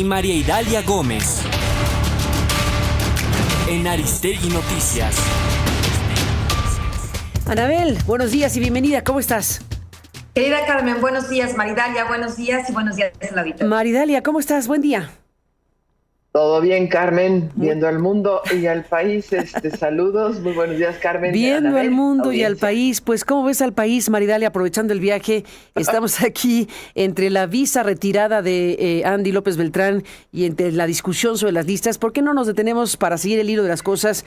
y María Idalia Gómez. En Aristegui Noticias. Anabel, buenos días y bienvenida. ¿Cómo estás? Querida Carmen, buenos días. Maridalia, buenos días y buenos días a la auditoría. Maridalia, ¿cómo estás? Buen día. Todo bien, Carmen, viendo al mundo y al país. Saludos, muy buenos días, Carmen. Viendo Anabel, al mundo audiencia. y al país, pues ¿cómo ves al país, Maridalia? Aprovechando el viaje, estamos aquí entre la visa retirada de Andy López Beltrán y entre la discusión sobre las listas. ¿Por qué no nos detenemos para seguir el hilo de las cosas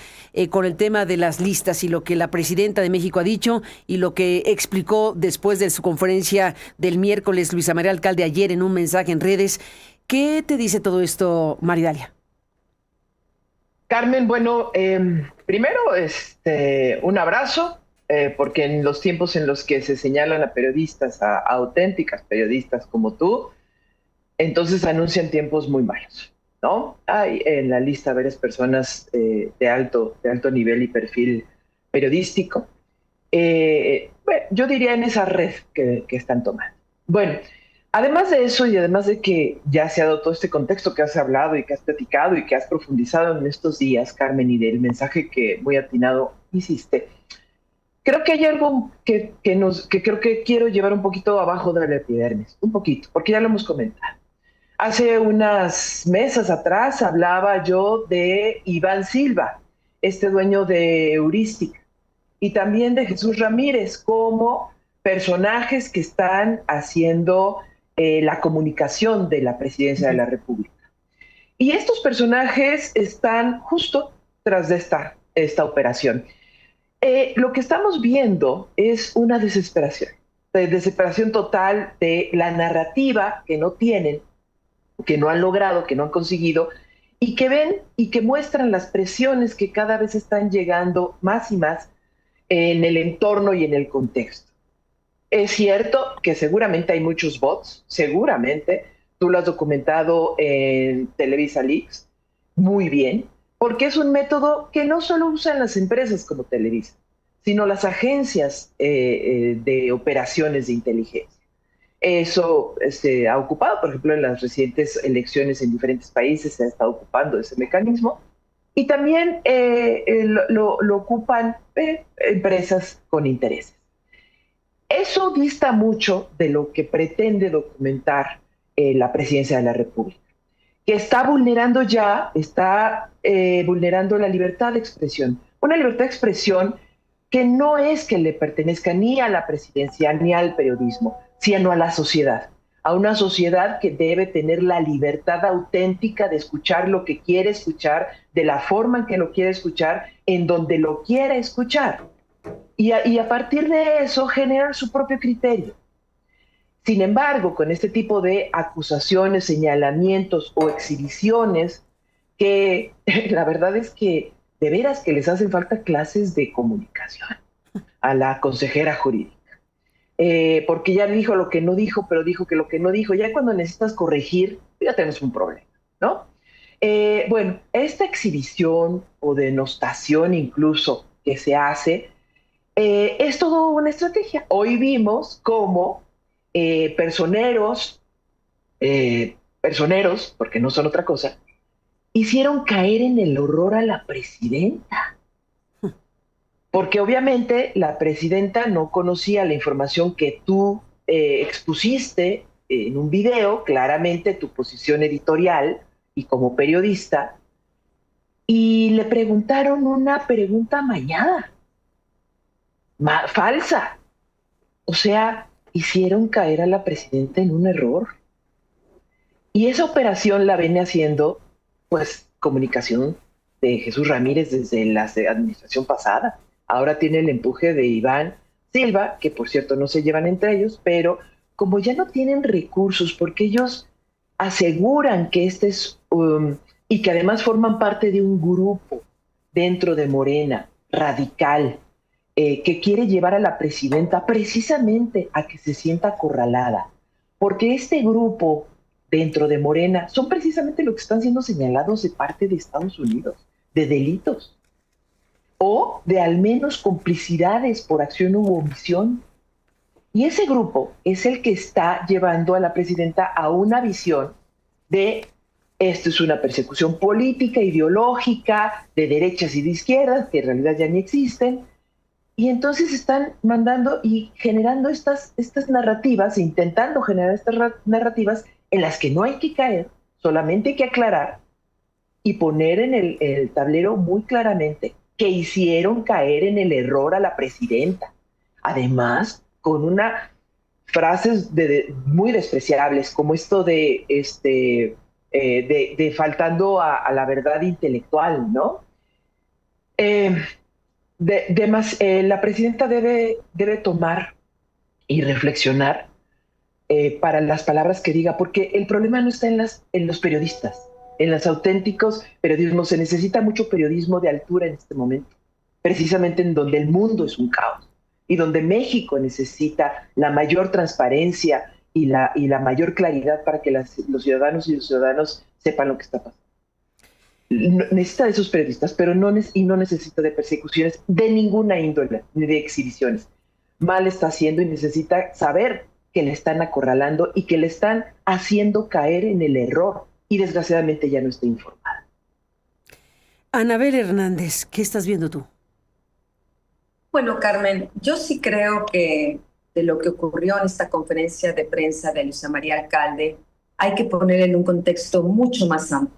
con el tema de las listas y lo que la presidenta de México ha dicho y lo que explicó después de su conferencia del miércoles Luisa María Alcalde ayer en un mensaje en redes? ¿Qué te dice todo esto, Maridalia? Carmen, bueno, primero un abrazo, porque en los tiempos en los que se señalan a periodistas, a auténticas periodistas como tú, entonces anuncian tiempos muy malos, ¿no? Hay en la lista varias personas de alto nivel y perfil periodístico. Bueno, yo diría en esa red que están tomando. Bueno, además de eso y además de que ya se ha dado todo este contexto que has hablado y que has platicado y que has profundizado en estos días, Carmen, y del mensaje que muy atinado hiciste, creo que hay algo que creo que quiero llevar un poquito abajo de la epidermis, un poquito, porque ya lo hemos comentado. Hace unas mesas atrás hablaba yo de Iván Silva, este dueño de Heurística, y también de Jesús Ramírez como personajes que están haciendo la comunicación de la presidencia de la República. Y estos personajes están justo tras de esta operación. Lo que estamos viendo es una desesperación total de la narrativa que no tienen, que no han logrado, que no han conseguido, y que ven y que muestran las presiones que cada vez están llegando más y más en el entorno y en el contexto. Es cierto que seguramente hay muchos bots, seguramente, tú lo has documentado en Televisa Leaks, muy bien, porque es un método que no solo usan las empresas como Televisa, sino las agencias de operaciones de inteligencia. Eso se ha ocupado, por ejemplo, en las recientes elecciones en diferentes países se ha estado ocupando ese mecanismo, y también lo ocupan empresas con intereses. Eso dista mucho de lo que pretende documentar la presidencia de la República, que está vulnerando vulnerando la libertad de expresión. Una libertad de expresión que no es que le pertenezca ni a la presidencia ni al periodismo, sino a la sociedad. A una sociedad que debe tener la libertad auténtica de escuchar lo que quiere escuchar, de la forma en que lo quiere escuchar, en donde lo quiere escuchar. Y a partir de eso generar su propio criterio. Sin embargo, con este tipo de acusaciones, señalamientos o exhibiciones, que la verdad es que de veras que les hacen falta clases de comunicación a la consejera jurídica. Porque ya dijo lo que no dijo, pero dijo que lo que no dijo. Ya cuando necesitas corregir, ya tenemos un problema, ¿no? Bueno, esta exhibición o denostación incluso que se hace, es todo una estrategia. Hoy vimos cómo personeros, porque no son otra cosa, hicieron caer en el horror a la presidenta. Porque obviamente la presidenta no conocía la información que tú expusiste en un video, claramente tu posición editorial y como periodista, y le preguntaron una pregunta amañada. Falsa. O sea, hicieron caer a la presidenta en un error. Y esa operación la viene haciendo, pues, comunicación de Jesús Ramírez desde la administración pasada. Ahora tiene el empuje de Iván Silva, que por cierto no se llevan entre ellos, pero como ya no tienen recursos, porque ellos aseguran que este es, y que además forman parte de un grupo dentro de Morena, radical, que quiere llevar a la presidenta precisamente a que se sienta acorralada, porque este grupo dentro de Morena son precisamente lo que están siendo señalados de parte de Estados Unidos, de delitos, o de al menos complicidades por acción u omisión. Y ese grupo es el que está llevando a la presidenta a una visión de esto es una persecución política, ideológica, de derechas y de izquierdas, que en realidad ya ni existen. Y entonces están mandando y generando estas narrativas, intentando generar estas narrativas en las que no hay que caer, solamente hay que aclarar y poner en el tablero muy claramente que hicieron caer en el error a la presidenta. Además, con unas frases muy despreciables, como esto de faltando a la verdad intelectual, ¿no? La presidenta debe tomar y reflexionar para las palabras que diga, porque el problema no está en los periodistas, en los auténticos periodismos. Se necesita mucho periodismo de altura en este momento, precisamente en donde el mundo es un caos y donde México necesita la mayor transparencia y la mayor claridad para que los ciudadanos y los ciudadanos sepan lo que está pasando. Necesita de esos periodistas, pero no necesita de persecuciones de ninguna índole, ni de exhibiciones. Mal está haciendo y necesita saber que le están acorralando y que le están haciendo caer en el error, y desgraciadamente ya no está informada. Anabel Hernández, ¿qué estás viendo tú? Bueno, Carmen, yo sí creo que de lo que ocurrió en esta conferencia de prensa de Luisa María Alcalde hay que poner en un contexto mucho más amplio.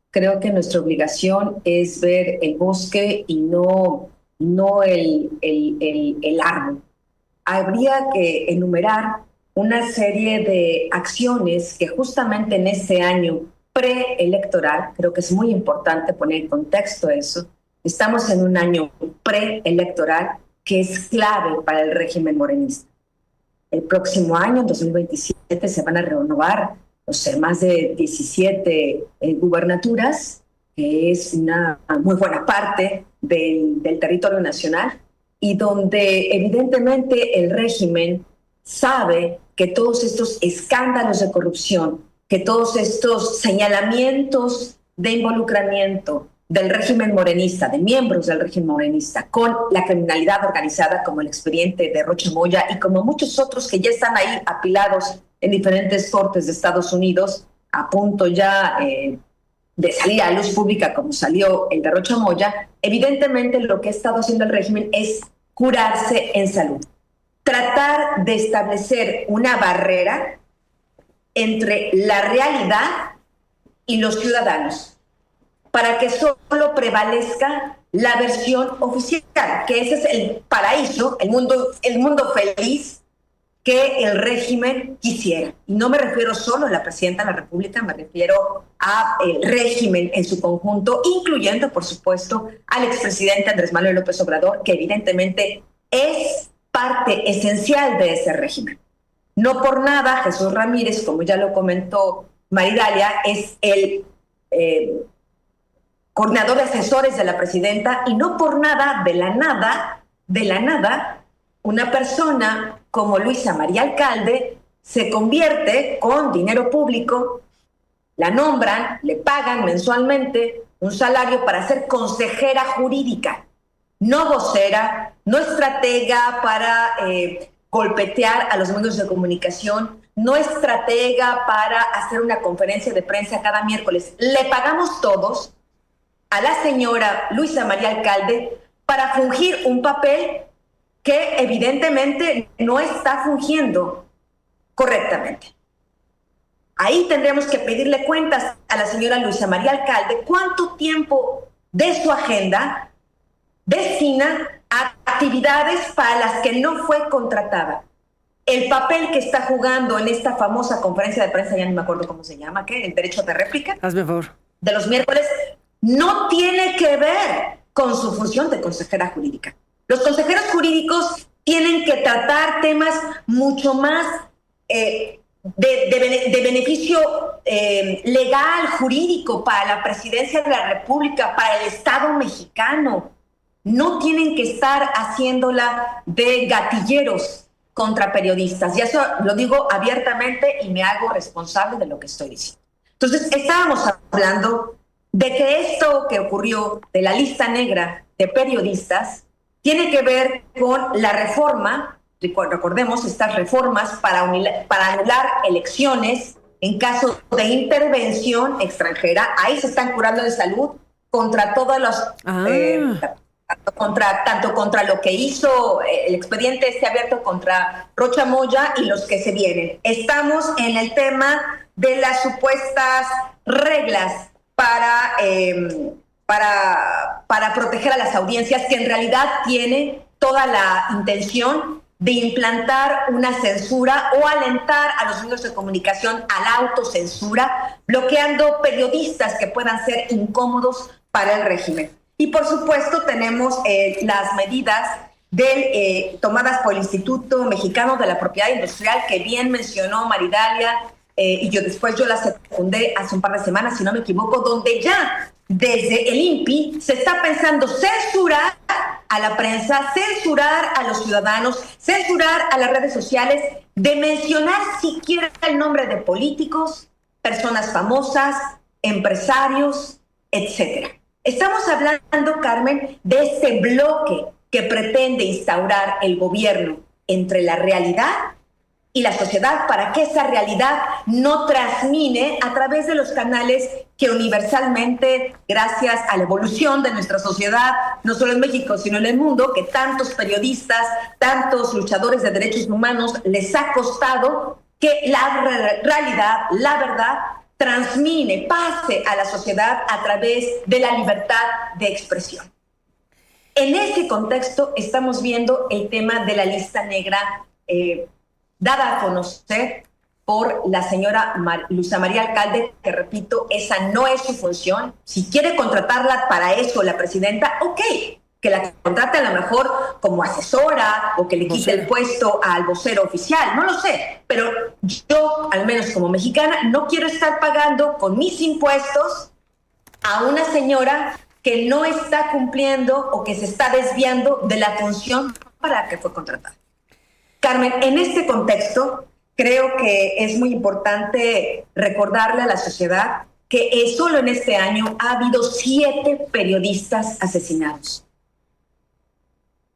Creo que nuestra obligación es ver el bosque y no el árbol. Habría que enumerar una serie de acciones que justamente en este año preelectoral, creo que es muy importante poner en contexto eso, estamos en un año preelectoral que es clave para el régimen morenista. El próximo año, en 2027, se van a renovar más de 17 gubernaturas, que es una muy buena parte del territorio nacional, y donde evidentemente el régimen sabe que todos estos escándalos de corrupción, que todos estos señalamientos de involucramiento del régimen morenista, de miembros del régimen morenista, con la criminalidad organizada, como el expediente de Rocha Moya y como muchos otros que ya están ahí apilados en diferentes cortes de Estados Unidos, a punto ya de salir a luz pública, como salió el de Rocha Moya, evidentemente lo que ha estado haciendo el régimen es curarse en salud. Tratar de establecer una barrera entre la realidad y los ciudadanos, para que solo prevalezca la versión oficial, que ese es el paraíso, el mundo feliz que el régimen quisiera. Y no me refiero solo a la presidenta de la República, me refiero al régimen en su conjunto, incluyendo, por supuesto, al expresidente Andrés Manuel López Obrador, que evidentemente es parte esencial de ese régimen. No por nada, Jesús Ramírez, como ya lo comentó Maridalia, es el coordinador de asesores de la presidenta, y no por nada, de la nada, una persona como Luisa María Alcalde se convierte con dinero público, la nombran, le pagan mensualmente un salario para ser consejera jurídica, no vocera, no estratega para golpetear a los medios de comunicación, no estratega para hacer una conferencia de prensa cada miércoles. Le pagamos todos a la señora Luisa María Alcalde para fungir un papel que evidentemente no está fungiendo correctamente. Ahí tendremos que pedirle cuentas a la señora Luisa María Alcalde cuánto tiempo de su agenda destina a actividades para las que no fue contratada. El papel que está jugando en esta famosa conferencia de prensa, ya no me acuerdo cómo se llama, ¿qué? El derecho de réplica. Hazme favor. De los miércoles, no tiene que ver con su función de consejera jurídica. Los consejeros jurídicos tienen que tratar temas mucho más de beneficio legal, jurídico, para la presidencia de la República, para el Estado mexicano. No tienen que estar haciéndola de gatilleros contra periodistas. Y eso lo digo abiertamente y me hago responsable de lo que estoy diciendo. Entonces, estábamos hablando de que esto que ocurrió de la lista negra de periodistas tiene que ver con la reforma, recordemos estas reformas para anular elecciones en caso de intervención extranjera. Ahí se están curando de salud contra todos los... tanto contra lo que hizo el expediente abierto contra Rocha Moya y los que se vienen. Estamos en el tema de las supuestas reglas para proteger a las audiencias, que en realidad tiene toda la intención de implantar una censura o alentar a los medios de comunicación a la autocensura, bloqueando periodistas que puedan ser incómodos para el régimen. Y por supuesto tenemos las medidas tomadas por el Instituto Mexicano de la Propiedad Industrial, que bien mencionó Maridalia, y yo las secundé hace un par de semanas, si no me equivoco, donde ya desde el INPI se está pensando censurar a la prensa, censurar a los ciudadanos, censurar a las redes sociales, de mencionar siquiera el nombre de políticos, personas famosas, empresarios, etcétera. Estamos hablando, Carmen, de este bloque que pretende instaurar el gobierno entre la realidad y la sociedad, para que esa realidad no transmine a través de los canales que universalmente, gracias a la evolución de nuestra sociedad, no solo en México, sino en el mundo, que tantos periodistas, tantos luchadores de derechos humanos les ha costado que la realidad, la verdad, transmine, pase a la sociedad a través de la libertad de expresión. En ese contexto estamos viendo el tema de la lista negra dada a conocer por la señora Luisa María Alcalde, que repito, esa no es su función. Si quiere contratarla para eso la presidenta, ok, que la contrate a lo mejor como asesora o que le quite el puesto al vocero oficial, no lo sé, pero yo, al menos como mexicana, no quiero estar pagando con mis impuestos a una señora que no está cumpliendo o que se está desviando de la función para la que fue contratada. Carmen, en este contexto, creo que es muy importante recordarle a la sociedad que solo en este año ha habido 7 periodistas asesinados.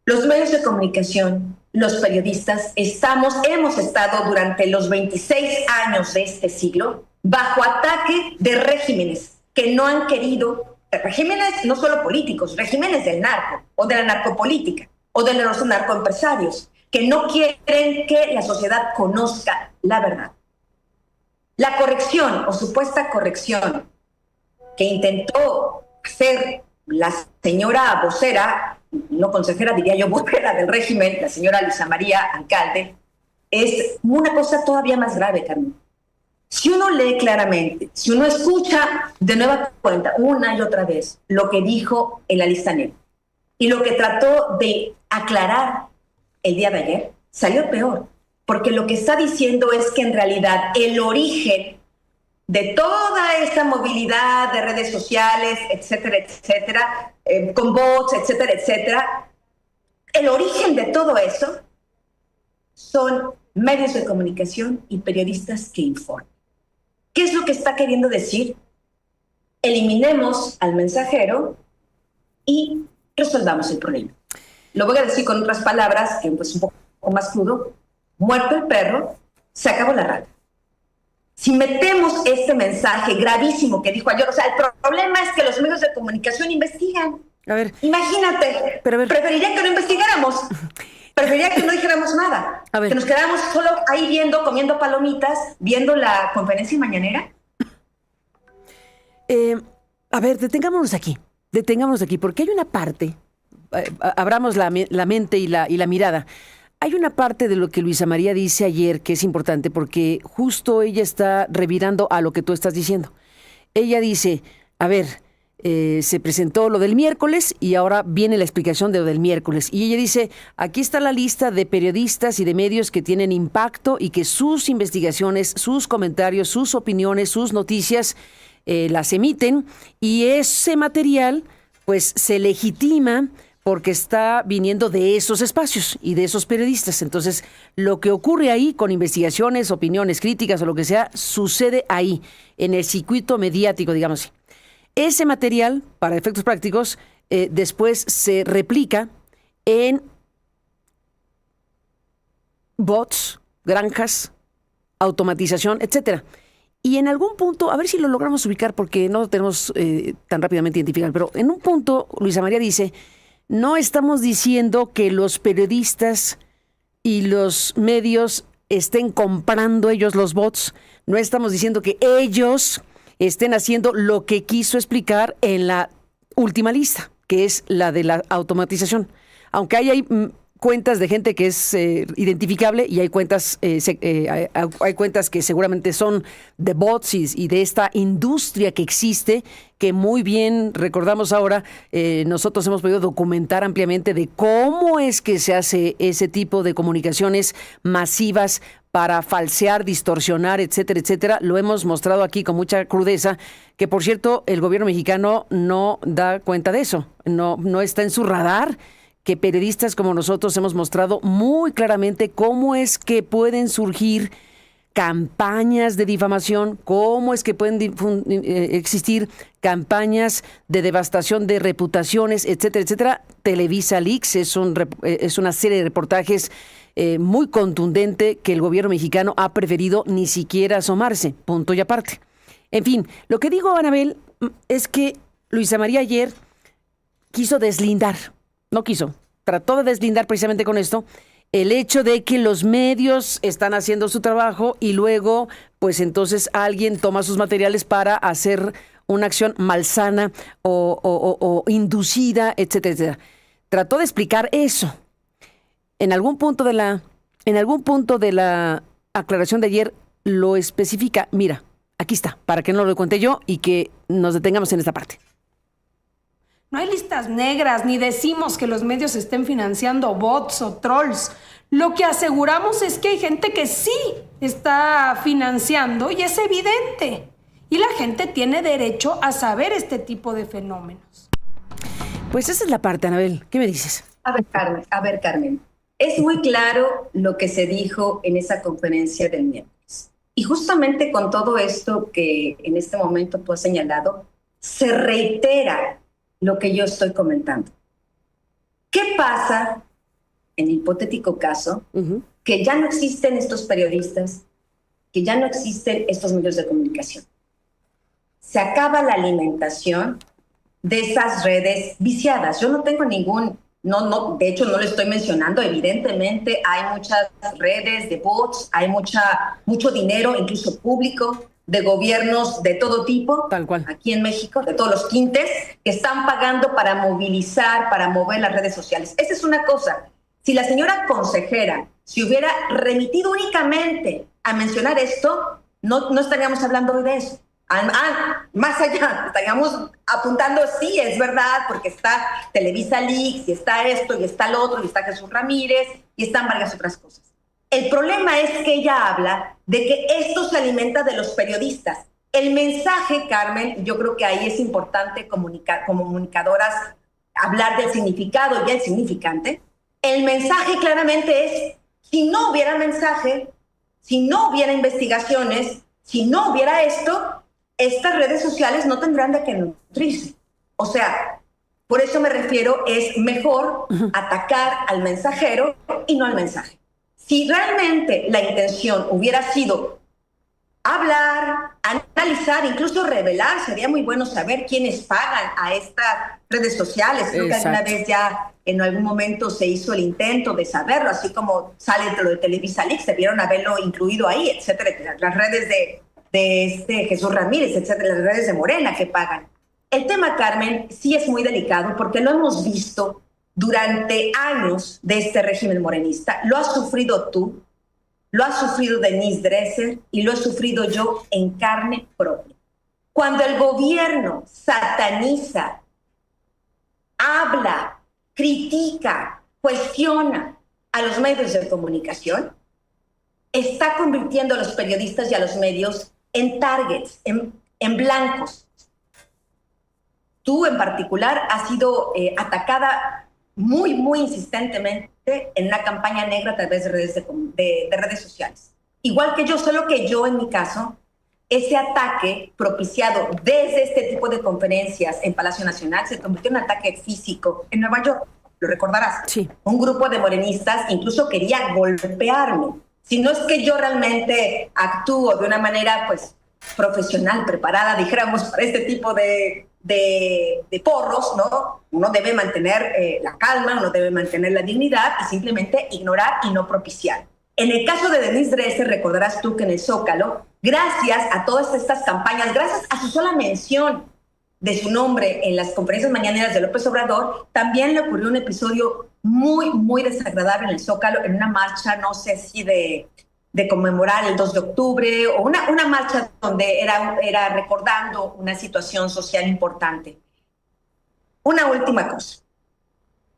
Los medios de comunicación, los periodistas, hemos estado durante los 26 años de este siglo bajo ataque de regímenes que no han querido, regímenes no solo políticos, regímenes del narco o de la narcopolítica o de los narcoempresarios, que no quieren que la sociedad conozca la verdad. La corrección o supuesta corrección que intentó hacer la señora vocera, no consejera, diría yo, vocera del régimen, la señora Luisa María Alcalde, es una cosa todavía más grave, Carmen. Si uno lee claramente, si uno escucha de nueva cuenta una y otra vez lo que dijo en la lista negra y lo que trató de aclarar el día de ayer, salió peor, porque lo que está diciendo es que en realidad el origen de toda esta movilidad de redes sociales, etcétera, etcétera, con bots, etcétera, etcétera, el origen de todo eso son medios de comunicación y periodistas que informan. ¿Qué es lo que está queriendo decir? Eliminemos al mensajero y resolvamos el problema. Lo voy a decir con otras palabras, que pues un poco más crudo. Muerto el perro, se acabó la rata. Si metemos este mensaje gravísimo que dijo ayer, o sea, el problema es que los medios de comunicación investigan. A ver. Imagínate, preferiría que no investigáramos. Preferiría que no dijéramos nada. A ver. Que nos quedáramos solo ahí comiendo palomitas, viendo la conferencia mañanera. A ver, detengámonos aquí, porque hay una parte, abramos la mente y la mirada. Hay una parte de lo que Luisa María dice ayer que es importante, porque justo ella está revirando a lo que tú estás diciendo. Ella dice, a ver, se presentó lo del miércoles y ahora viene la explicación de lo del miércoles. Y ella dice, aquí está la lista de periodistas y de medios que tienen impacto y que sus investigaciones, sus comentarios, sus opiniones, sus noticias las emiten, y ese material pues se legitima porque está viniendo de esos espacios y de esos periodistas. Entonces, lo que ocurre ahí con investigaciones, opiniones, críticas o lo que sea, sucede ahí, en el circuito mediático, digamos así. Ese material, para efectos prácticos, después se replica en bots, granjas, automatización, etcétera. Y en algún punto, a ver si lo logramos ubicar porque no lo tenemos tan rápidamente identificado, pero en un punto Luisa María dice, no estamos diciendo que los periodistas y los medios estén comprando ellos los bots, no estamos diciendo que ellos estén haciendo lo que quiso explicar en la última lista, que es la de la automatización. Aunque hay cuentas de gente que es identificable y hay cuentas hay cuentas que seguramente son de bots y de esta industria que existe, que muy bien recordamos ahora, nosotros hemos podido documentar ampliamente de cómo es que se hace ese tipo de comunicaciones masivas para falsear, distorsionar, etcétera, etcétera. Lo hemos mostrado aquí con mucha crudeza, que por cierto el gobierno mexicano no da cuenta de eso, no está en su radar, que periodistas como nosotros hemos mostrado muy claramente cómo es que pueden surgir campañas de difamación, cómo es que pueden existir campañas de devastación de reputaciones, etcétera, etcétera. Televisa Leaks es una serie de reportajes muy contundente que el gobierno mexicano ha preferido ni siquiera asomarse, punto y aparte. En fin, lo que digo, Anabel, es que Luisa María ayer trató de deslindar precisamente con esto el hecho de que los medios están haciendo su trabajo y luego, pues entonces alguien toma sus materiales para hacer una acción malsana o inducida, etcétera, etcétera. Trató de explicar eso. En algún punto de la aclaración de ayer lo especifica. Mira, aquí está, para que no lo cuente yo y que nos detengamos en esta parte. No hay listas negras, ni decimos que los medios estén financiando bots o trolls. Lo que aseguramos es que hay gente que sí está financiando y es evidente. Y la gente tiene derecho a saber este tipo de fenómenos. Pues esa es la parte, Anabel. ¿Qué me dices? A ver, Carmen. Es muy claro lo que se dijo en esa conferencia del miércoles. Y justamente con todo esto que en este momento tú has señalado, se reitera lo que yo estoy comentando. ¿Qué pasa en el hipotético caso que ya no existen estos periodistas, que ya no existen estos medios de comunicación? Se acaba la alimentación de esas redes viciadas. Yo no tengo de hecho no lo estoy mencionando, evidentemente hay muchas redes de bots, hay mucho dinero, incluso público, de gobiernos de todo tipo, tal cual, aquí en México, de todos los tintes, que están pagando para movilizar, para mover las redes sociales. Esa es una cosa. Si la señora consejera se hubiera remitido únicamente a mencionar esto, no estaríamos hablando hoy de eso. Más allá, estaríamos apuntando, sí, es verdad, porque está Televisa Leaks, y está esto, y está lo otro, y está Jesús Ramírez, y están varias otras cosas. El problema es que ella habla de que esto se alimenta de los periodistas. El mensaje, Carmen, yo creo que ahí es importante como comunicadoras hablar del significado y el significante. El mensaje claramente es, si no hubiera mensaje, si no hubiera investigaciones, si no hubiera esto, estas redes sociales no tendrán de qué nutrirse. O sea, por eso me refiero, es mejor atacar al mensajero y no al mensaje. Si realmente la intención hubiera sido hablar, analizar, incluso revelar, sería muy bueno saber quiénes pagan a estas redes sociales. Creo que alguna vez ya en algún momento se hizo el intento de saberlo, así como sale lo de Televisa Leaks, debieron haberlo incluido ahí, etcétera. Las redes de Jesús Ramírez, etcétera, las redes de Morena que pagan. El tema, Carmen, sí es muy delicado porque lo hemos visto durante años de este régimen morenista. Lo has sufrido tú, lo ha sufrido Denise Dresser y lo he sufrido yo en carne propia. Cuando el gobierno sataniza, habla, critica, cuestiona a los medios de comunicación, está convirtiendo a los periodistas y a los medios en targets, en blancos. Tú en particular has sido atacada muy, muy insistentemente en una campaña negra a través de redes sociales. Igual que yo, solo que yo, en mi caso, ese ataque propiciado desde este tipo de conferencias en Palacio Nacional se convirtió en un ataque físico en Nueva York, lo recordarás. Sí. Un grupo de morenistas incluso quería golpearme. Si no es que yo realmente actúo de una manera, pues, profesional, preparada, dijéramos, para este tipo de porros, ¿no? Uno debe mantener la calma, uno debe mantener la dignidad y simplemente ignorar y no propiciar. En el caso de Denise Dresser, recordarás tú que en el Zócalo, gracias a todas estas campañas, gracias a su sola mención de su nombre en las conferencias mañaneras de López Obrador, también le ocurrió un episodio muy, muy desagradable en el Zócalo, en una marcha, no sé si de conmemorar el 2 de octubre, o una marcha donde era recordando una situación social importante. Una última cosa.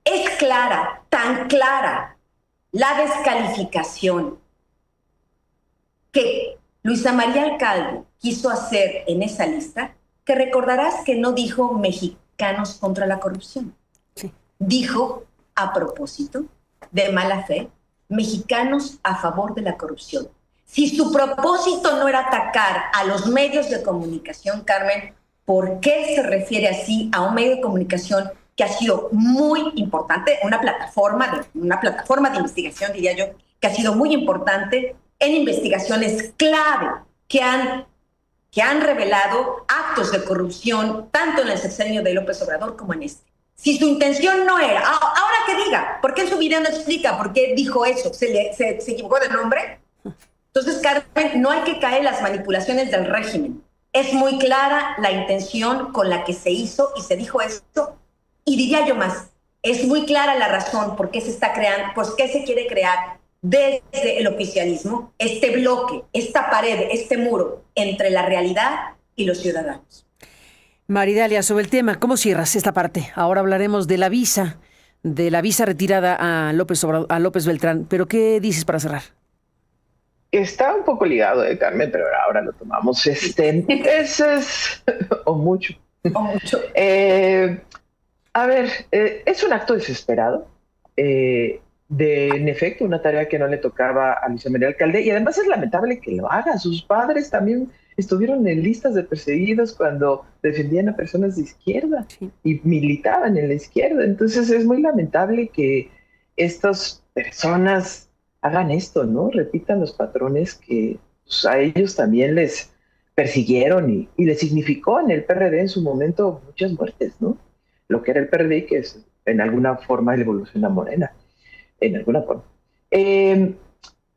Es clara, tan clara, la descalificación que Luisa María Alcalde quiso hacer en esa lista, que recordarás que no dijo mexicanos contra la corrupción. Sí. Dijo, a propósito, de mala fe, mexicanos a favor de la corrupción. Si su propósito no era atacar a los medios de comunicación, Carmen, ¿por qué se refiere así a un medio de comunicación que ha sido muy importante, una plataforma de investigación, diría yo, que ha sido muy importante en investigaciones clave que han revelado actos de corrupción tanto en el sexenio de López Obrador como en este? Si su intención no era, ahora que diga, ¿por qué en su video no explica por qué dijo eso? ¿Se equivocó de nombre? Entonces, Carmen, no hay que caer en las manipulaciones del régimen. Es muy clara la intención con la que se hizo y se dijo esto. Y diría yo más, es muy clara la razón por qué se está creando, por qué se quiere crear desde el oficialismo este bloque, esta pared, este muro entre la realidad y los ciudadanos. Maridalia, sobre el tema, ¿cómo cierras esta parte? Ahora hablaremos de la visa retirada a López Beltrán, pero ¿qué dices para cerrar? Está un poco ligado, Carmen, pero ahora lo tomamos. Ese es o mucho. O mucho. A ver, es un acto desesperado, en efecto, una tarea que no le tocaba a Luisa María Alcalde, y además es lamentable que lo haga. Sus padres también estuvieron en listas de perseguidos cuando defendían a personas de izquierda, sí, y militaban en la izquierda. Entonces es muy lamentable que estas personas hagan esto, ¿no? Repitan los patrones que pues, a ellos también les persiguieron y les significó en el PRD en su momento muchas muertes, ¿no? Lo que era el PRD, que es en alguna forma la evolución a Morena, en alguna forma.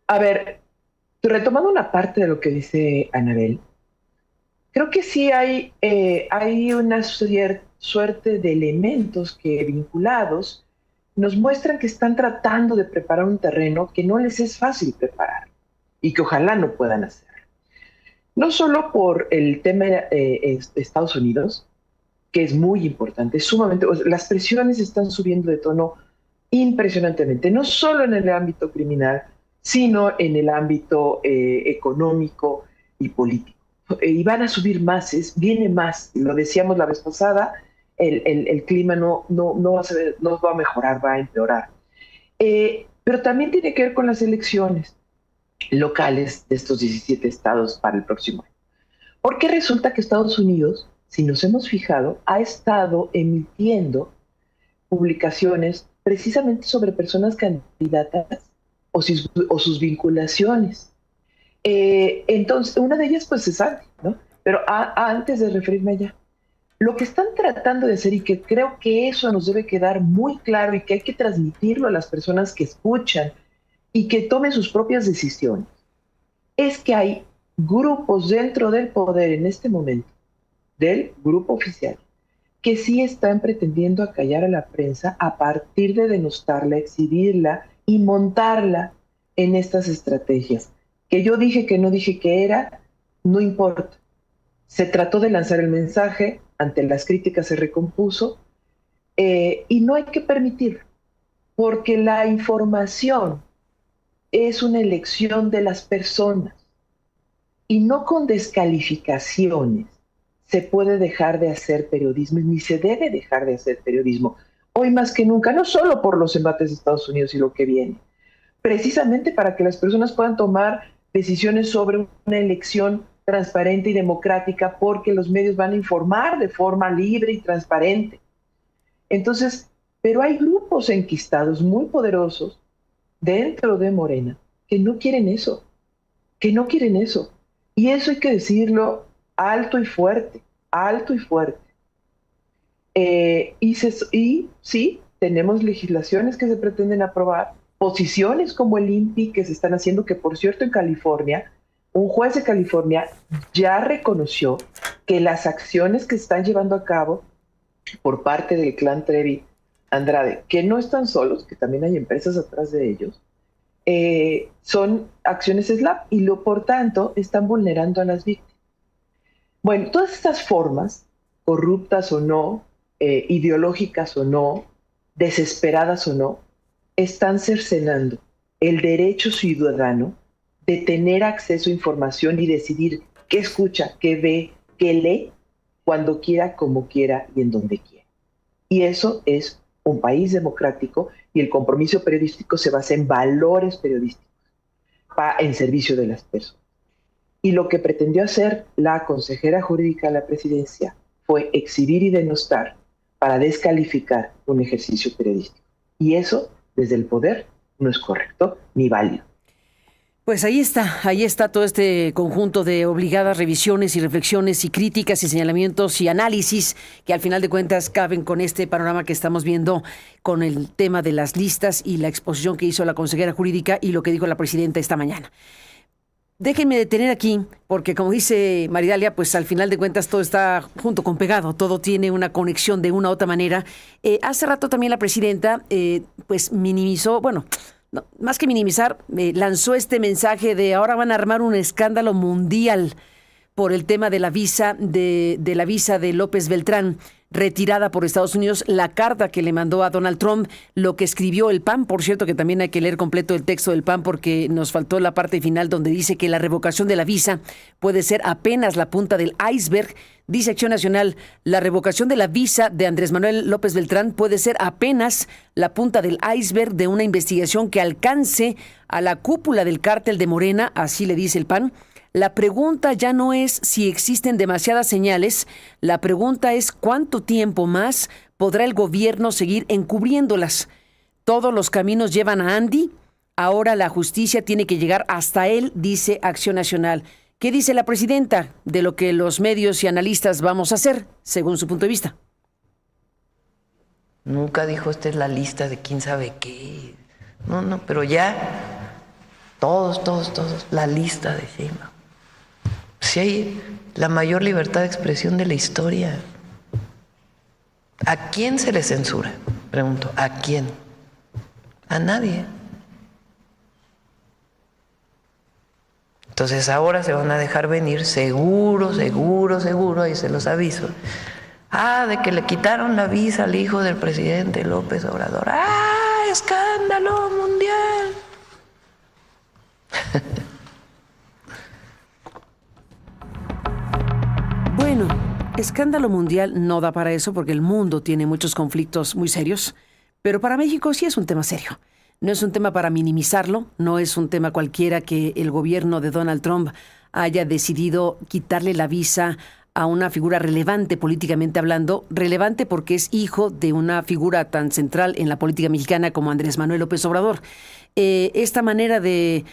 A ver, retomando una parte de lo que dice Anabel, creo que sí hay una suerte de elementos que vinculados nos muestran que están tratando de preparar un terreno que no les es fácil preparar y que ojalá no puedan hacer. No solo por el tema de Estados Unidos, que es muy importante, sumamente, las presiones están subiendo de tono impresionantemente, no solo en el ámbito criminal, sino en el ámbito económico y político. Y van a subir más, viene más, lo decíamos la vez pasada, el clima no va a mejorar, va a empeorar. Pero también tiene que ver con las elecciones locales de estos 17 estados para el próximo año. Porque resulta que Estados Unidos, si nos hemos fijado, ha estado emitiendo publicaciones precisamente sobre personas candidatas o sus vinculaciones. Entonces, una de ellas pues es Andy, ¿no? Pero antes de referirme allá, lo que están tratando de hacer, y que creo que eso nos debe quedar muy claro y que hay que transmitirlo a las personas que escuchan y que tomen sus propias decisiones, es que hay grupos dentro del poder en este momento, del grupo oficial, que sí están pretendiendo acallar a la prensa a partir de denostarla, exhibirla y montarla en estas estrategias. Que yo dije que no dije que era, no importa. Se trató de lanzar el mensaje, ante las críticas se recompuso, y no hay que permitirlo, porque la información es una elección de las personas, y no con descalificaciones se puede dejar de hacer periodismo, ni se debe dejar de hacer periodismo, hoy más que nunca, no solo por los embates de Estados Unidos y lo que viene, precisamente para que las personas puedan tomar decisiones sobre una elección transparente y democrática, porque los medios van a informar de forma libre y transparente. Entonces, pero hay grupos enquistados muy poderosos dentro de Morena que no quieren eso, Y eso hay que decirlo alto y fuerte, alto y fuerte. Y sí, tenemos legislaciones que se pretenden aprobar, posiciones como el INPI que se están haciendo, que por cierto en California, un juez de California ya reconoció que las acciones que están llevando a cabo por parte del clan Trevi Andrade, que no están solos, que también hay empresas atrás de ellos, son acciones SLAPP y por tanto están vulnerando a las víctimas. Bueno, todas estas formas, corruptas o no, ideológicas o no, desesperadas o no, están cercenando el derecho ciudadano de tener acceso a información y decidir qué escucha, qué ve, qué lee, cuando quiera, como quiera y en donde quiera. Y eso es un país democrático y el compromiso periodístico se basa en valores periodísticos en servicio de las personas. Y lo que pretendió hacer la consejera jurídica de la presidencia fue exhibir y denostar para descalificar un ejercicio periodístico. Y eso, desde el poder, no es correcto ni válido. Pues ahí está todo este conjunto de obligadas revisiones y reflexiones y críticas y señalamientos y análisis que al final de cuentas caben con este panorama que estamos viendo con el tema de las listas y la exposición que hizo la consejera jurídica y lo que dijo la presidenta esta mañana. Déjenme detener aquí, porque como dice Maridalia, pues al final de cuentas todo está junto con pegado, todo tiene una conexión de una u otra manera. Hace rato también la presidenta pues minimizó, bueno, no, más que minimizar, lanzó este mensaje de ahora van a armar un escándalo mundial por el tema de la visa de la visa de López Beltrán, retirada por Estados Unidos, la carta que le mandó a Donald Trump, lo que escribió el PAN, por cierto que también hay que leer completo el texto del PAN porque nos faltó la parte final donde dice que la revocación de la visa puede ser apenas la punta del iceberg. Dice Acción Nacional, la revocación de la visa de Andrés Manuel López Beltrán puede ser apenas la punta del iceberg de una investigación que alcance a la cúpula del cártel de Morena, así le dice el PAN. La pregunta ya no es si existen demasiadas señales, la pregunta es cuánto tiempo más podrá el gobierno seguir encubriéndolas. Todos los caminos llevan a Andy, ahora la justicia tiene que llegar hasta él, dice Acción Nacional. ¿Qué dice la presidenta de lo que los medios y analistas vamos a hacer, según su punto de vista? Nunca dijo esta es la lista de quién sabe qué. No, pero ya todos, la lista de Sheinbaum. Si hay la mayor libertad de expresión de la historia. ¿A quién se le censura? Pregunto, ¿a quién? A nadie. Entonces ahora se van a dejar venir seguro, ahí se los aviso. De que le quitaron la visa al hijo del presidente López Obrador. ¡Escándalo mundial! Bueno, escándalo mundial no da para eso porque el mundo tiene muchos conflictos muy serios, pero para México sí es un tema serio. No es un tema para minimizarlo, no es un tema cualquiera que el gobierno de Donald Trump haya decidido quitarle la visa a una figura relevante políticamente hablando, relevante porque es hijo de una figura tan central en la política mexicana como Andrés Manuel López Obrador. Esta manera de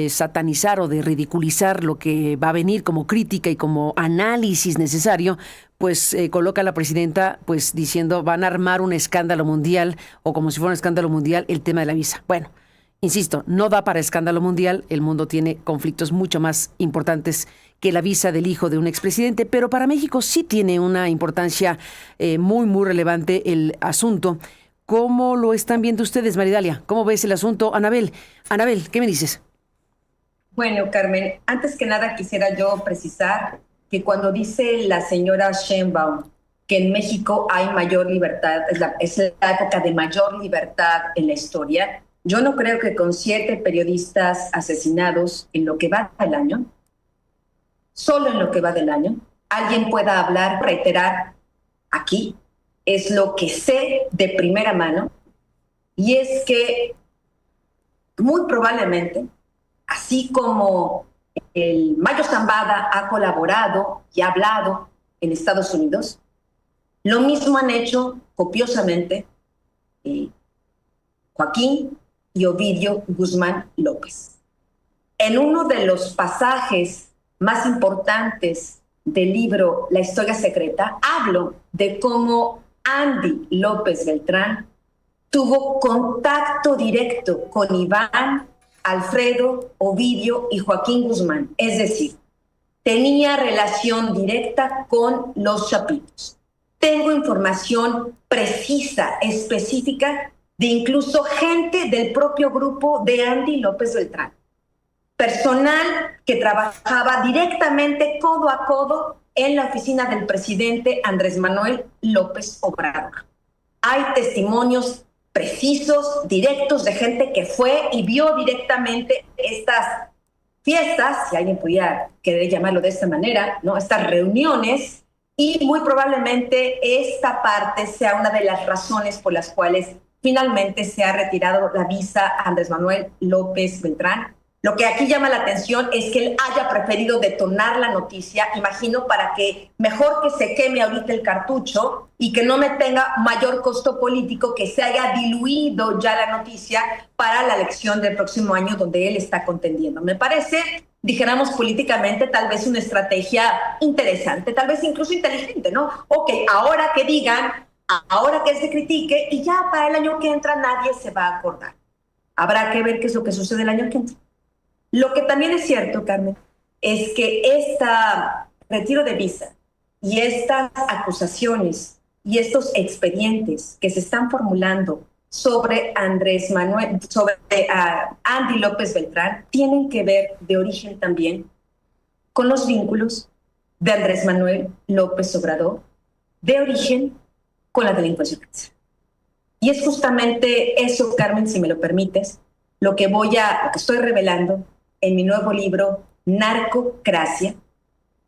satanizar o de ridiculizar lo que va a venir como crítica y como análisis necesario, pues coloca a la presidenta pues diciendo van a armar un escándalo mundial o como si fuera un escándalo mundial el tema de la visa. Bueno, insisto, no da para escándalo mundial, el mundo tiene conflictos mucho más importantes que la visa del hijo de un expresidente, pero para México sí tiene una importancia muy relevante el asunto. ¿Cómo lo están viendo ustedes, Maridalia? ¿Cómo ves el asunto? Anabel, ¿qué me dices? Bueno, Carmen, antes que nada quisiera yo precisar que cuando dice la señora Sheinbaum que en México hay mayor libertad, es la época de mayor libertad en la historia, yo no creo que con 7 periodistas asesinados en lo que va del año, solo en lo que va del año, alguien pueda hablar, reiterar aquí, es lo que sé de primera mano, y es que muy probablemente, así como el Mayo Zambada ha colaborado y ha hablado en Estados Unidos, lo mismo han hecho copiosamente Joaquín y Ovidio Guzmán López. en uno de los pasajes más importantes del libro La historia secreta, hablo de cómo Andy López Beltrán tuvo contacto directo con Iván, Alfredo, Ovidio y Joaquín Guzmán. Es decir, tenía relación directa con los Chapitos. Tengo información precisa, específica, de incluso gente del propio grupo de Andy López Beltrán. Personal que trabajaba directamente codo a codo en la oficina del presidente Andrés Manuel López Obrador. Hay testimonios precisos, directos, de gente que fue y vio directamente estas fiestas, si alguien pudiera querer llamarlo de esta manera, ¿no? Estas reuniones, y muy probablemente esta parte sea una de las razones por las cuales finalmente se ha retirado la visa a Andrés Manuel López Beltrán. Lo que aquí llama la atención es que él haya preferido detonar la noticia, imagino, para que mejor que se queme ahorita el cartucho y que no me tenga mayor costo político, que se haya diluido ya la noticia para la elección del próximo año donde él está contendiendo. Me parece, dijéramos políticamente, tal vez una estrategia interesante, tal vez incluso inteligente, ¿no? Ok, ahora que digan, ahora que se critique, y ya para el año que entra nadie se va a acordar. Habrá que ver qué es lo que sucede el año que entra. Lo que también es cierto, Carmen, es que este retiro de visa y estas acusaciones y estos expedientes que se están formulando sobre Andy López Beltrán tienen que ver de origen también con los vínculos de Andrés Manuel López Obrador, de origen con la delincuencia organizada. Y es justamente eso, Carmen, si me lo permites, lo que estoy revelando en mi nuevo libro, Narcocracia,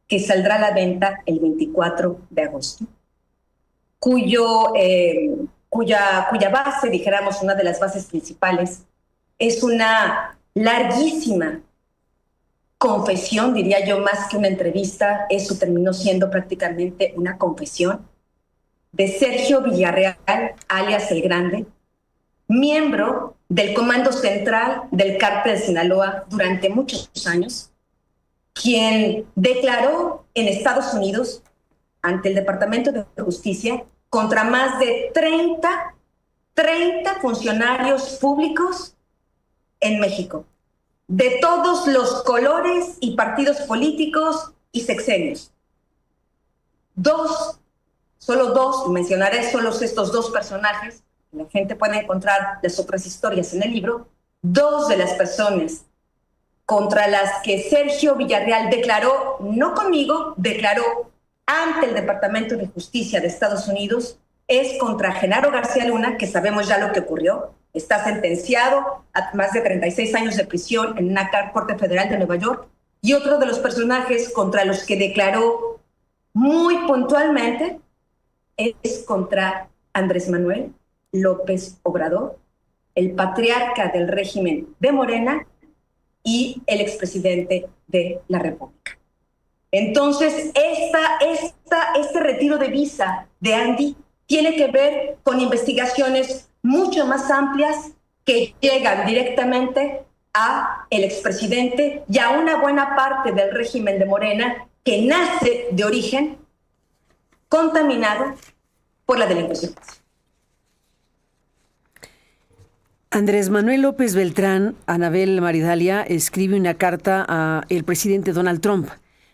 que saldrá a la venta el 24 de agosto, cuya base, dijéramos, una de las bases principales, es una larguísima confesión, diría yo, más que una entrevista. Eso terminó siendo prácticamente una confesión de Sergio Villarreal, alias El Grande, miembro del Comando Central del Cártel de Sinaloa durante muchos años, quien declaró en Estados Unidos ante el Departamento de Justicia contra más de 30 funcionarios públicos en México, de todos los colores y partidos políticos y sexenios. Solo dos, mencionaré solo estos dos personajes. La gente puede encontrar las otras historias en el libro. Dos de las personas contra las que Sergio Villarreal declaró, no conmigo, declaró ante el Departamento de Justicia de Estados Unidos, es contra Genaro García Luna, que sabemos ya lo que ocurrió. Está sentenciado a más de 36 años de prisión en una Corte Federal de Nueva York. Y otro de los personajes contra los que declaró muy puntualmente es contra Andrés Manuel López Obrador, el patriarca del régimen de Morena y el expresidente de la República. Entonces, este retiro de visa de Andy tiene que ver con investigaciones mucho más amplias que llegan directamente a el expresidente y a una buena parte del régimen de Morena que nace de origen contaminado por la delincuencia. Andrés Manuel López Beltrán, Anabel Maridalia, escribe una carta al presidente Donald Trump.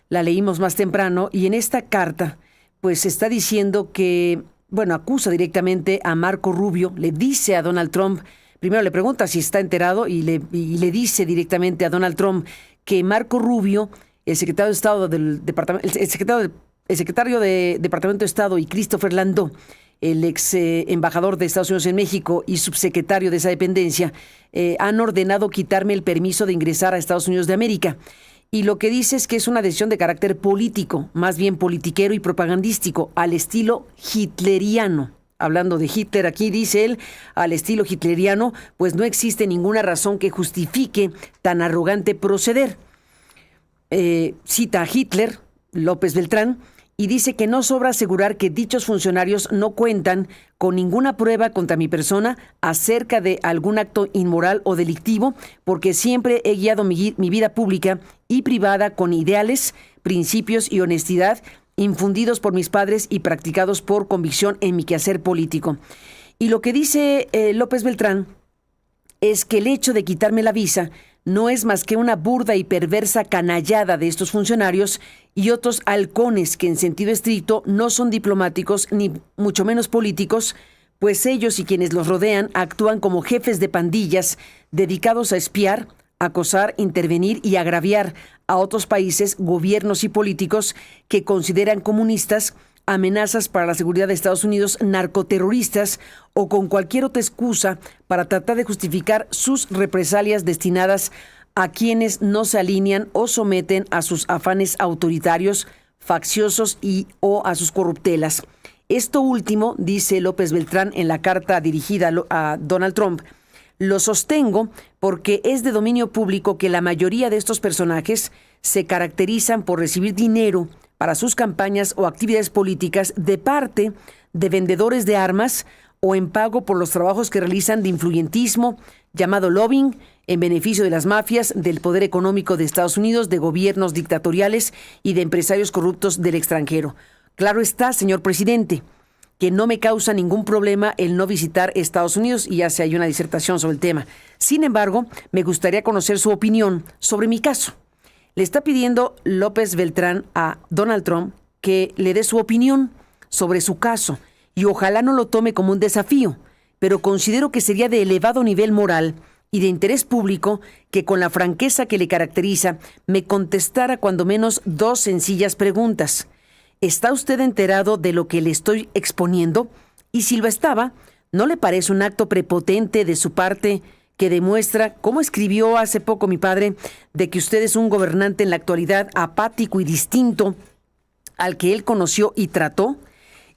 La leímos más temprano y en esta carta pues está diciendo que, acusa directamente a Marco Rubio, le dice a Donald Trump, primero le pregunta si está enterado y le dice directamente a Donald Trump que Marco Rubio, el secretario de Estado del Departamento, el secretario de Departamento de Estado, y Christopher Landau, el ex embajador de Estados Unidos en México y subsecretario de esa dependencia, han ordenado quitarme el permiso de ingresar a Estados Unidos de América. Y lo que dice es que es una decisión de carácter político, más bien politiquero y propagandístico, al estilo hitleriano. Hablando de Hitler, aquí dice él, al estilo hitleriano, pues no existe ninguna razón que justifique tan arrogante proceder. Cita a Hitler, López Beltrán, y dice que no sobra asegurar que dichos funcionarios no cuentan con ninguna prueba contra mi persona acerca de algún acto inmoral o delictivo, porque siempre he guiado mi vida pública y privada con ideales, principios y honestidad infundidos por mis padres y practicados por convicción en mi quehacer político. Y lo que dice López Beltrán es que el hecho de quitarme la visa no es más que una burda y perversa canallada de estos funcionarios y otros halcones que en sentido estricto no son diplomáticos ni mucho menos políticos, pues ellos y quienes los rodean actúan como jefes de pandillas dedicados a espiar, acosar, intervenir y agraviar a otros países, gobiernos y políticos que consideran comunistas, amenazas para la seguridad de Estados Unidos, narcoterroristas o con cualquier otra excusa para tratar de justificar sus represalias destinadas a quienes no se alinean o someten a sus afanes autoritarios, facciosos o a sus corruptelas. Esto último, dice López Beltrán en la carta dirigida a Donald Trump, lo sostengo porque es de dominio público que la mayoría de estos personajes se caracterizan por recibir dinero para sus campañas o actividades políticas de parte de vendedores de armas o en pago por los trabajos que realizan de influyentismo, llamado lobbying, en beneficio de las mafias, del poder económico de Estados Unidos, de gobiernos dictatoriales y de empresarios corruptos del extranjero. Claro está, señor presidente, que no me causa ningún problema el no visitar Estados Unidos y ya se hay una disertación sobre el tema. Sin embargo, me gustaría conocer su opinión sobre mi caso. Le está pidiendo López Beltrán a Donald Trump que le dé su opinión sobre su caso y ojalá no lo tome como un desafío, pero considero que sería de elevado nivel moral y de interés público que con la franqueza que le caracteriza me contestara cuando menos 2 sencillas preguntas. ¿Está usted enterado de lo que le estoy exponiendo? Y si lo estaba, ¿no le parece un acto prepotente de su parte que demuestra, como escribió hace poco mi padre, de que usted es un gobernante en la actualidad apático y distinto al que él conoció y trató?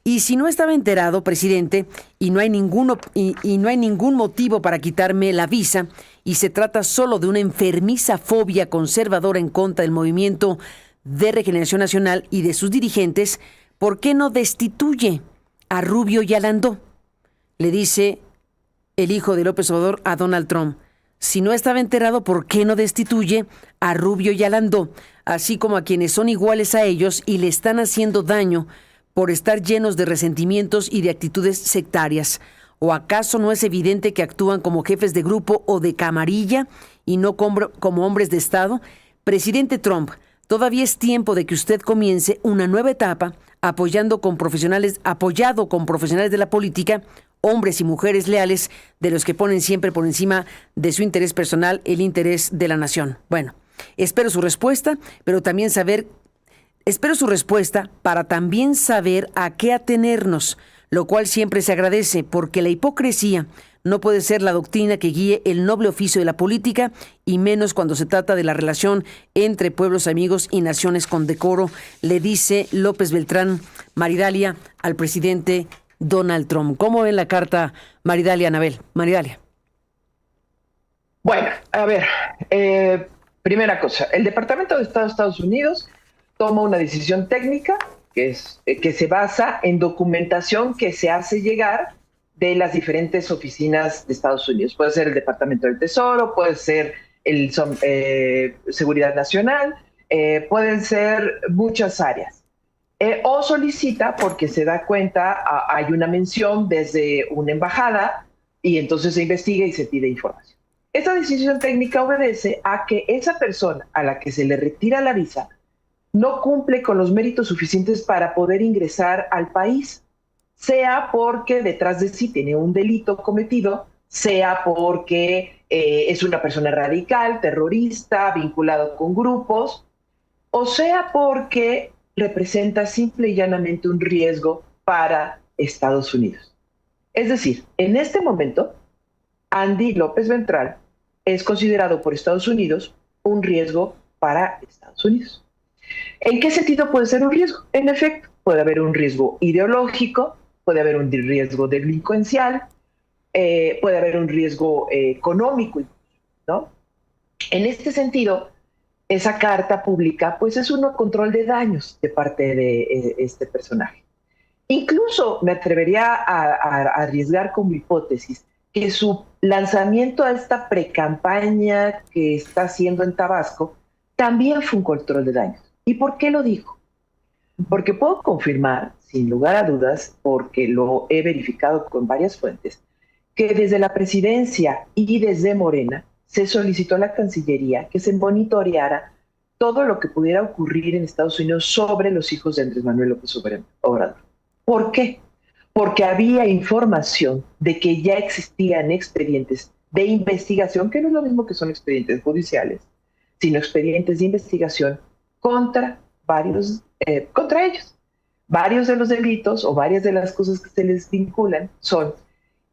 Y si no estaba enterado, presidente, y no hay ningún motivo para quitarme la visa, y se trata solo de una enfermiza fobia conservadora en contra del movimiento de Regeneración Nacional y de sus dirigentes, ¿por qué no destituye a Rubio y a Landó? Le dice el hijo de López Obrador a Donald Trump. Si no estaba enterado, ¿por qué no destituye a Rubio y a Landó, así como a quienes son iguales a ellos y le están haciendo daño por estar llenos de resentimientos y de actitudes sectarias? ¿O acaso no es evidente que actúan como jefes de grupo o de camarilla y no como hombres de Estado? Presidente Trump, todavía es tiempo de que usted comience una nueva etapa apoyado con profesionales de la política, hombres y mujeres leales, de los que ponen siempre por encima de su interés personal el interés de la nación. Bueno, espero su respuesta, para también saber a qué atenernos, lo cual siempre se agradece, porque la hipocresía no puede ser la doctrina que guíe el noble oficio de la política, y menos cuando se trata de la relación entre pueblos amigos y naciones con decoro, le dice López Beltrán Maridalia al presidente Donald Trump. ¿Cómo ven la carta, Maridalia, Anabel? Maridalia. Bueno, a ver, primera cosa, el Departamento de Estado de Estados Unidos toma una decisión técnica que se basa en documentación que se hace llegar de las diferentes oficinas de Estados Unidos. Puede ser el Departamento del Tesoro, puede ser el Seguridad Nacional, pueden ser muchas áreas. O solicita porque se da cuenta, hay una mención desde una embajada y entonces se investiga y se pide información. Esta decisión técnica obedece a que esa persona a la que se le retira la visa no cumple con los méritos suficientes para poder ingresar al país, sea porque detrás de sí tiene un delito cometido, sea porque es una persona radical, terrorista, vinculado con grupos, o sea porque representa simple y llanamente un riesgo para Estados Unidos. Es decir, en este momento, Andy López Beltrán es considerado por Estados Unidos un riesgo para Estados Unidos. ¿En qué sentido puede ser un riesgo? En efecto, puede haber un riesgo ideológico, puede haber un riesgo delincuencial, puede haber un riesgo económico, ¿no? En este sentido, esa carta pública, pues es un control de daños de parte de este personaje. Incluso me atrevería a arriesgar como hipótesis que su lanzamiento a esta precampaña que está haciendo en Tabasco también fue un control de daños. ¿Y por qué lo digo? Porque puedo confirmar, sin lugar a dudas, porque lo he verificado con varias fuentes, que desde la presidencia y desde Morena se solicitó a la Cancillería que se monitoreara todo lo que pudiera ocurrir en Estados Unidos sobre los hijos de Andrés Manuel López Obrador. ¿Por qué? Porque había información de que ya existían expedientes de investigación, que no es lo mismo que son expedientes judiciales, sino expedientes de investigación contra ellos. Varios de los delitos o varias de las cosas que se les vinculan son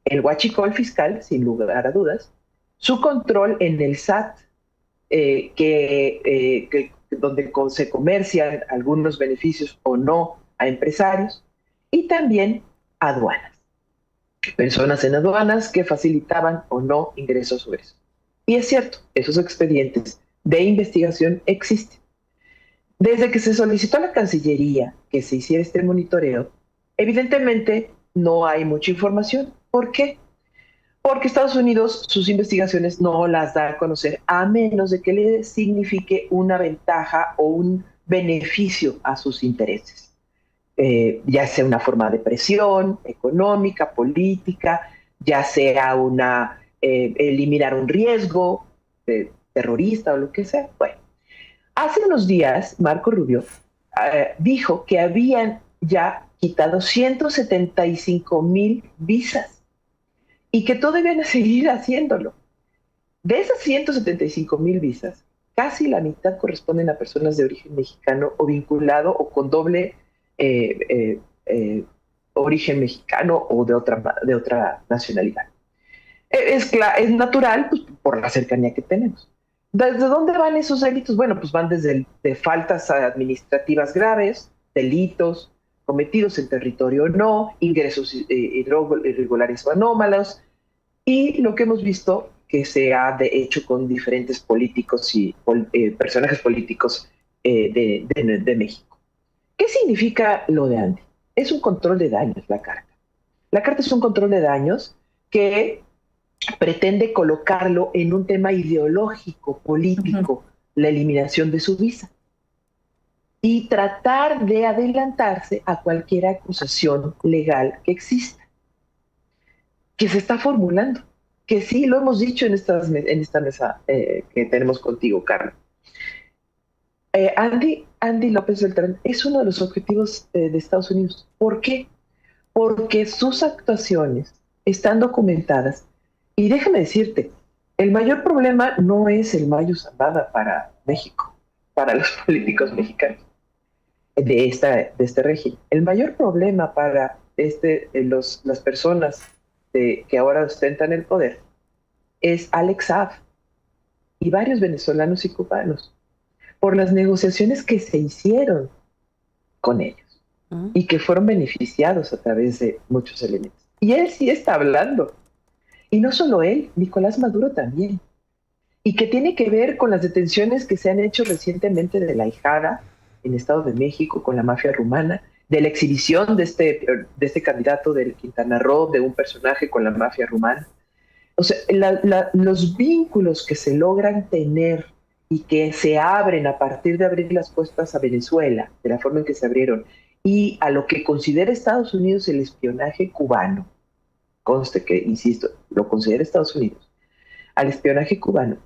el huachicol fiscal, sin lugar a dudas, su control en el SAT, donde se comercian algunos beneficios o no a empresarios, y también aduanas. Personas en aduanas que facilitaban o no ingresos sobre eso. Y es cierto, esos expedientes de investigación existen. Desde que se solicitó a la Cancillería que se hiciera este monitoreo, evidentemente no hay mucha información. ¿Por qué? Porque Estados Unidos sus investigaciones no las da a conocer a menos de que le signifique una ventaja o un beneficio a sus intereses. Ya sea una forma de presión económica, política, ya sea eliminar un riesgo terrorista o lo que sea. Bueno, hace unos días Marco Rubio dijo que habían ya quitado 175,000 visas y que todavía van a seguir haciéndolo. De esas 175,000 visas, casi la mitad corresponden a personas de origen mexicano o vinculado o con doble origen mexicano o de otra nacionalidad. Es natural, pues, por la cercanía que tenemos. ¿Desde dónde van esos delitos? Bueno, pues van desde de faltas administrativas graves, delitos cometidos en territorio no, ingresos irregulares o anómalos, y lo que hemos visto que se ha hecho con diferentes políticos y personajes políticos de México. ¿Qué significa lo de Andy? Es un control de daños, la carta. La carta es un control de daños que pretende colocarlo en un tema ideológico, político, la eliminación de su visa. Y tratar de adelantarse a cualquier acusación legal que exista, que se está formulando, que sí lo hemos dicho en esta mesa que tenemos contigo, Carlos. Andy López Beltrán es uno de los objetivos de Estados Unidos. ¿Por qué? Porque sus actuaciones están documentadas. Y déjame decirte, el mayor problema no es el Mayo Zambada para México, para los políticos mexicanos de este régimen. El mayor problema para las personas que ahora ostentan el poder es Alex Saab y varios venezolanos y cubanos, por las negociaciones que se hicieron con ellos y que fueron beneficiados a través de muchos elementos. Y él sí está hablando. Y no solo él, Nicolás Maduro también. Y que tiene que ver con las detenciones que se han hecho recientemente de la ahijada en Estado de México con la mafia rumana, de la exhibición de este candidato del Quintana Roo, de un personaje con la mafia rumana. O sea, los vínculos que se logran tener y que se abren a partir de abrir las puertas a Venezuela, de la forma en que se abrieron, y a lo que considera Estados Unidos el espionaje cubano, conste que, insisto, lo considera Estados Unidos, al espionaje cubano,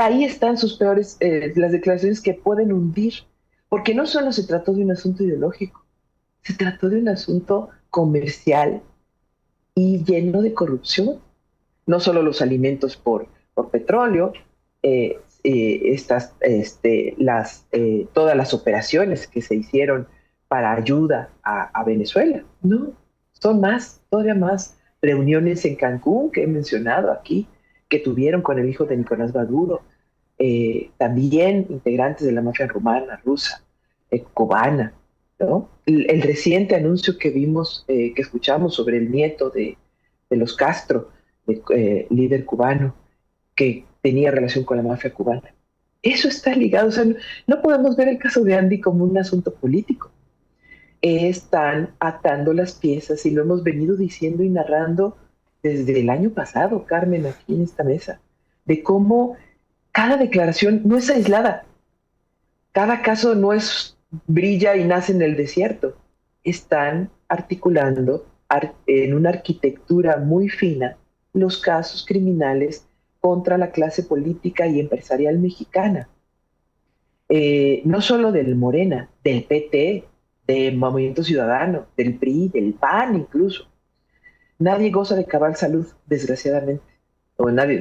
ahí están sus peores, las declaraciones que pueden hundir, porque no solo se trató de un asunto ideológico, se trató de un asunto comercial y lleno de corrupción. No solo los alimentos por petróleo, todas las operaciones que se hicieron para ayuda a Venezuela, no, son todavía más reuniones en Cancún que he mencionado aquí, que tuvieron con el hijo de Nicolás Maduro, también integrantes de la mafia rumana, rusa, cubana, ¿no? El reciente anuncio que vimos, que escuchamos sobre el nieto de los Castro, líder cubano, que tenía relación con la mafia cubana. Eso está ligado, o sea, no podemos ver el caso de Andy como un asunto político. Están atando las piezas y lo hemos venido diciendo y narrando desde el año pasado, Carmen, aquí en esta mesa, de cómo cada declaración no es aislada, cada caso no es brilla y nace en el desierto. Están articulando en una arquitectura muy fina los casos criminales contra la clase política y empresarial mexicana. No solo del Morena, del PT, del Movimiento Ciudadano, del PRI, del PAN incluso. Nadie goza de cabal salud, desgraciadamente.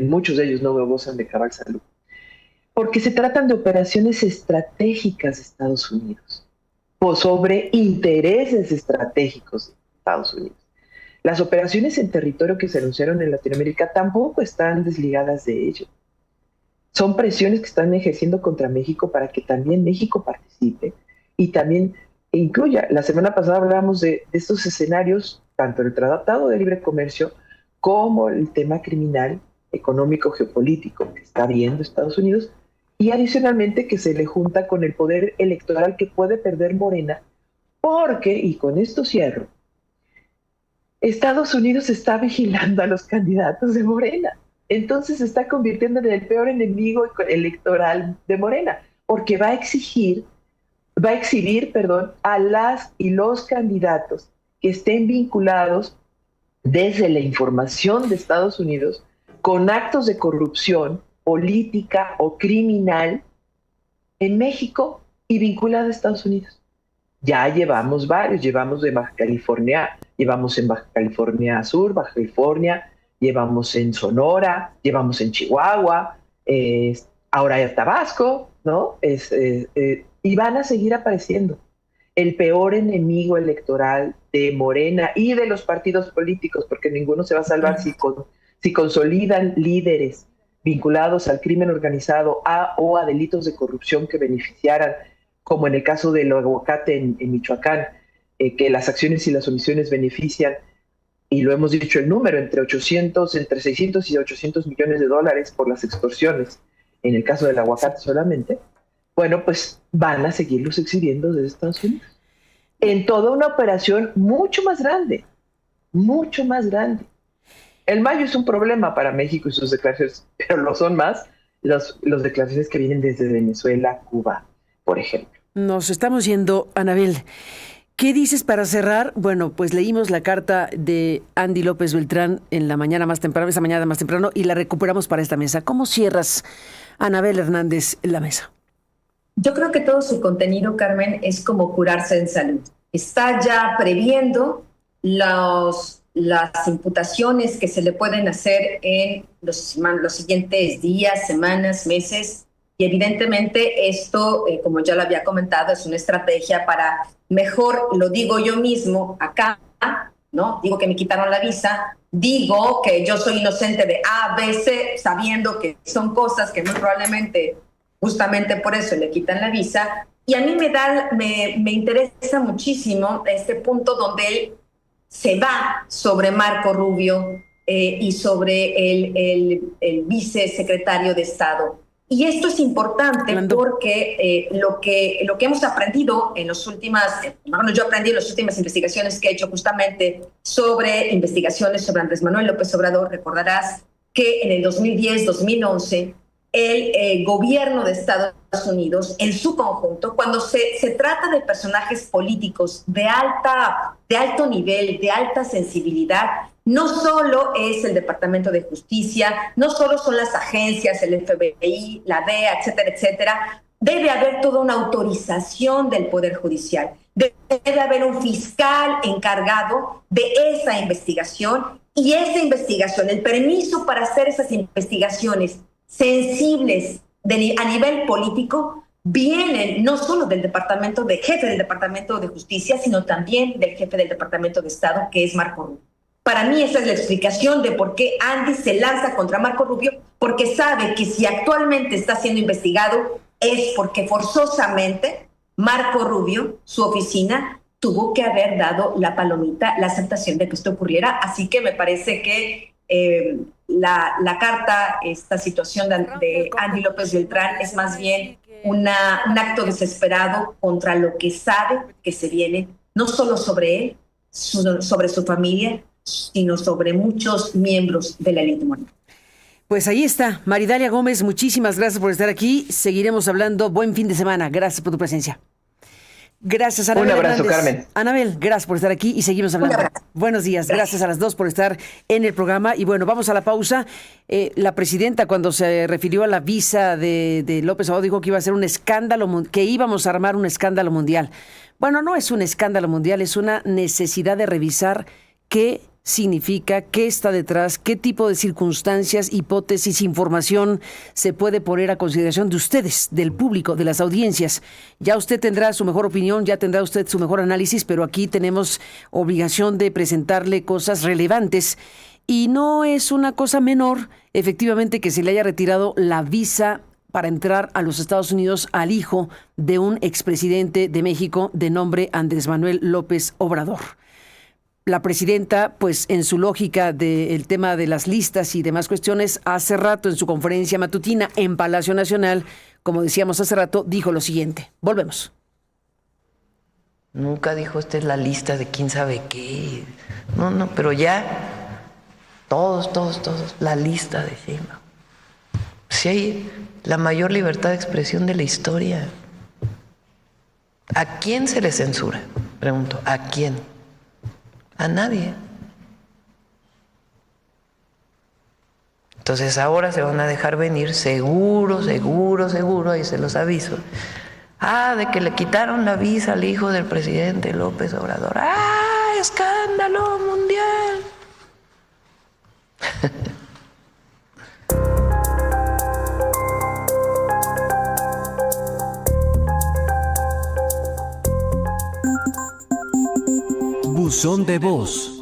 Muchos de ellos no gozan de cabal salud. Porque se tratan de operaciones estratégicas de Estados Unidos, o sobre intereses estratégicos de Estados Unidos. Las operaciones en territorio que se anunciaron en Latinoamérica tampoco están desligadas de ello. Son presiones que están ejerciendo contra México para que también México participe y también incluya. La semana pasada hablábamos de estos escenarios, tanto el Tratado de Libre Comercio como el tema criminal, económico, geopolítico que está viendo Estados Unidos, y adicionalmente que se le junta con el poder electoral que puede perder Morena, porque, y con esto cierro, Estados Unidos está vigilando a los candidatos de Morena. Entonces se está convirtiendo en el peor enemigo electoral de Morena, porque va a exhibir, a las y los candidatos que estén vinculados desde la información de Estados Unidos con actos de corrupción política o criminal en México y vinculado a Estados Unidos. Ya llevamos varios, llevamos de Baja California, llevamos en Baja California Sur, Baja California, llevamos en Sonora, llevamos en Chihuahua, ahora en Tabasco, ¿no? Y van a seguir apareciendo. El peor enemigo electoral de Morena y de los partidos políticos, porque ninguno se va a salvar si consolidan líderes vinculados al crimen organizado o a delitos de corrupción que beneficiaran, como en el caso del aguacate en Michoacán, que las acciones y las omisiones benefician, y lo hemos dicho el número, entre 600 y 800 millones de dólares por las extorsiones, en el caso del aguacate solamente. Bueno, pues van a seguirlos exhibiendo desde Estados Unidos. En toda una operación mucho más grande, mucho más grande. El mayo es un problema para México y sus declaraciones, pero lo son más las declaraciones que vienen desde Venezuela, Cuba, por ejemplo. Nos estamos yendo, Anabel. ¿Qué dices para cerrar? Bueno, pues leímos la carta de Andy López Beltrán en la mañana más temprano, esa mañana más temprano, y la recuperamos para esta mesa. ¿Cómo cierras, Anabel Hernández, la mesa? Yo creo que todo su contenido, Carmen, es como curarse en salud. Está ya previendo las imputaciones que se le pueden hacer en los siguientes días, semanas, meses. Y evidentemente esto, como ya lo había comentado, es una estrategia para mejor, lo digo yo mismo acá, ¿no? Digo que me quitaron la visa, digo que yo soy inocente de A, B, C, sabiendo que son cosas que muy probablemente, justamente por eso le quitan la visa. Y a mí me interesa muchísimo este punto donde él se va sobre Marco Rubio y sobre el vicesecretario de Estado. Y esto es importante porque lo que hemos aprendido en las últimas, yo aprendí en las últimas investigaciones que he hecho justamente sobre investigaciones sobre Andrés Manuel López Obrador. Recordarás que en el 2010-2011 el gobierno de Estados Unidos en su conjunto, cuando se trata de personajes políticos de alto nivel, de alta sensibilidad, no solo es el Departamento de Justicia, no solo son las agencias, el FBI, la DEA, etcétera, etcétera. Debe haber toda una autorización del Poder Judicial. Debe haber un fiscal encargado de esa investigación, y esa investigación, el permiso para hacer esas investigaciones sensibles a nivel político, vienen no solo del jefe del Departamento de Justicia, sino también del jefe del Departamento de Estado, que es Marco Rubio. Para mí esa es la explicación de por qué Andy se lanza contra Marco Rubio, porque sabe que si actualmente está siendo investigado es porque forzosamente Marco Rubio, su oficina, tuvo que haber dado la palomita, la aceptación de que esto ocurriera. Así que me parece que la carta, esta situación de Andy López Beltrán es más bien un acto desesperado contra lo que sabe que se viene, no solo sobre él, sobre su familia, sino sobre muchos miembros de la élite mundial. Pues ahí está, Maridalia Gómez, muchísimas gracias por estar aquí. Seguiremos hablando. Buen fin de semana. Gracias por tu presencia. Gracias, Anabel. Un abrazo, Hernández. Carmen. Anabel, gracias por estar aquí y seguimos hablando. Buenos días, gracias a las dos por estar en el programa. Y bueno, vamos a la pausa. La presidenta, cuando se refirió a la visa de López Obrador, dijo que iba a ser un escándalo, que íbamos a armar un escándalo mundial. Bueno, no es un escándalo mundial, es una necesidad de revisar qué significa, qué está detrás, qué tipo de circunstancias, hipótesis, información se puede poner a consideración de ustedes, del público, de las audiencias. Ya usted tendrá su mejor opinión, ya tendrá usted su mejor análisis, pero aquí tenemos obligación de presentarle cosas relevantes. Y no es una cosa menor, efectivamente, que se le haya retirado la visa para entrar a los Estados Unidos al hijo de un expresidente de México de nombre Andrés Manuel López Obrador. La presidenta, pues en su lógica del tema de las listas y demás cuestiones, hace rato en su conferencia matutina en Palacio Nacional, como decíamos hace rato, dijo lo siguiente. Volvemos. Nunca dijo, esta es la lista de quién sabe qué. No, pero ya, todos, la lista de Sheinbaum. Si hay la mayor libertad de expresión de la historia. ¿A quién se le censura? Pregunto, ¿a quién? A nadie. Entonces ahora se van a dejar venir seguro, ahí se los aviso. De que le quitaron la visa al hijo del presidente López Obrador. ¡Escándalo mundial! Buzón de voz.